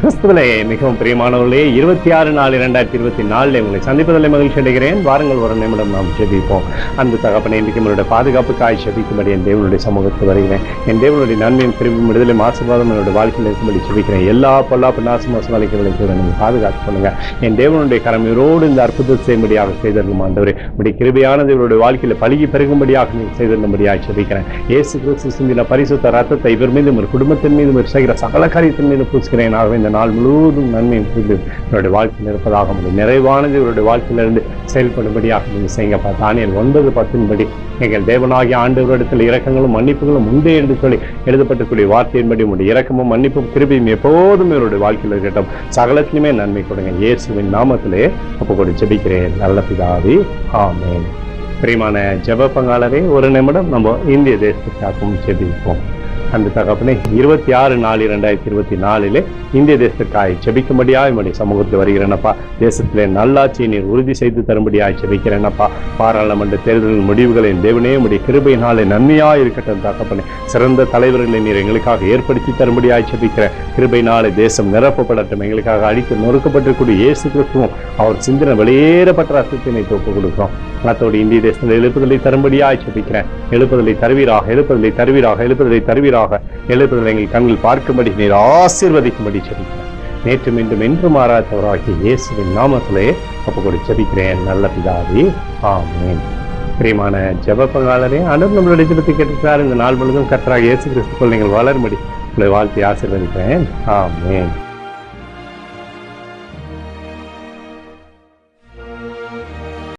கிறிஸ்துவிலே மிகவும் பிரியமானவர்களே, 26/4/2024 உங்களை சந்திப்பதில் மகிழ்ச்சி அடைகிறேன். வாருங்கள், ஒரு நிமிடம் நாம் ஜெபிப்போம். அன்பு தகப்பனே, இன்றைக்கு நம்மளுடைய பாதுகாப்புக்காய் ஜெபிக்கும்படி என் தேவனுடைய சமூகத்தில் வருகிறேன். என் தேவனுடைய நன்மையும் திரும்பி விடுதலை ஆசீர்வாதம் என்னுடைய வாழ்க்கையில் இருக்கும்படி ஜெபிக்கிறேன். எல்லா பொல்லாப்பு நாசமோசம் வலைக்கு நீங்கள் பாதுகாத்து பண்ணுங்க. என் தேவனுடைய கரமையோடு இந்த அற்புதத்தை செய்யும்படியாக செய்திருக்கும் ஆண்டவரே, உடைய கிருபையானது இவருடைய வாழ்க்கையில் பழுகி பெருகும்படியாக நீங்கள் செய்திருந்தபடியாக ஜெபிக்கிறேன். இயேசு கிறிஸ்து சிந்தின பரிசுத்த ரத்தத்தை இவர் மீதும் ஒரு குடும்பத்தின் மீதும் செய்கிற சகல காரியத்தின் மீது பூசுகிறேன். ஆகவே இந்த நாள் முழுவதும் நன்மையும் புரிந்து இவருடைய வாழ்க்கையில் இருப்பதாக முடியும். நிறைவானது இவருடைய வாழ்க்கையிலிருந்து செயல்படும்படியாக நீங்கள் செய்யுங்கப்பா. தானியேல் 9:10 எங்கள் தேவனாகிய ஆண்டவரிடத்தில் இரக்கங்களும் மன்னிப்புகளும் உண்டு என்று சொல்லி எழுதப்பட்டக்கூடிய வார்த்தையின்படி உங்களுடைய இரக்கமும் மன்னிப்பும் கிருபையும் எப்போதும் இவருடைய வாழ்க்கையில் இருக்கட்டும். சகலத்திலுமே நன்மை கொடுங்க. இயேசுவின் நாமத்திலே ஒப்புக்கொண்டு ஜெபிக்கிறேன் நல்ல பிதாவே, ஆமென். பிரியமான ஜெப பங்காளரே, ஒரு நிமிடம் நம்ம இந்திய தேசத்திற்காகவும் ஜெபிப்போம். அந்த தகப்பனே, 26/4/2024 இந்திய தேசத்திற்காக ஜெபிக்கும்படியாக என்னுடைய சமூகத்தில் வருகிறேனப்பா. தேசத்திலே நல்லாட்சியை நீர் உறுதி செய்து தரும்படியாக ஜெபிக்கிறேனப்பா. பாராளுமன்ற தேர்தலின் முடிவுகளை தேவனே உடைய கிருபையினாலே நன்மையாக இருக்கட்டும் தகப்பனே. சிறந்த தலைவர்களை நீர் எங்களுக்காக ஏற்படுத்தி தரும்படியாக ஜெபிக்கிறேன். கிருபையினாலே தேசம் நிரப்பப்படட்டும். எங்களுக்காக அடித்து நொறுக்கப்பட்டிருக்கூடிய இயேசு கிறிஸ்துவும் அவர் சிந்தனை வெளியேறப்பட்ட ரத்தத்தினை ஒப்புக் கொடுக்கிறோம். அதோடு இந்திய தேசத்தில் எழுப்புதலை தரும்படியாக ஜெபிக்கிறேன். எழுப்புதலை தருவீராக, எழுப்புதலை தருவீராக, எழுப்புதலை தருவீராக, எழுப்புதலை எங்கள் கண்ணில் பார்க்கும்படி நீர் ஆசீர்வதிக்கும்படி ஜெபிக்கிறேன். நேற்றும் இன்றும் என்று மாறாதவராகிய இயேசுவின் நாமத்திலே ஒப்புக்கொண்டு ஜெபிக்கிறேன் நல்ல பிதாவே, ஆமென். பிரியமான ஜெப பங்காளரே, ஆண்டவர் நம்மளுடைய ஜெபத்தை கேட்டிருக்கிறார். இந்த நாள் முழுவதும் கர்த்தராகிய இயேசு கிறிஸ்துவுக்குள் நீங்கள் வளரும்படி உங்களை வாழ்த்தி ஆசீர்வதிக்கிறேன். ஆமென்.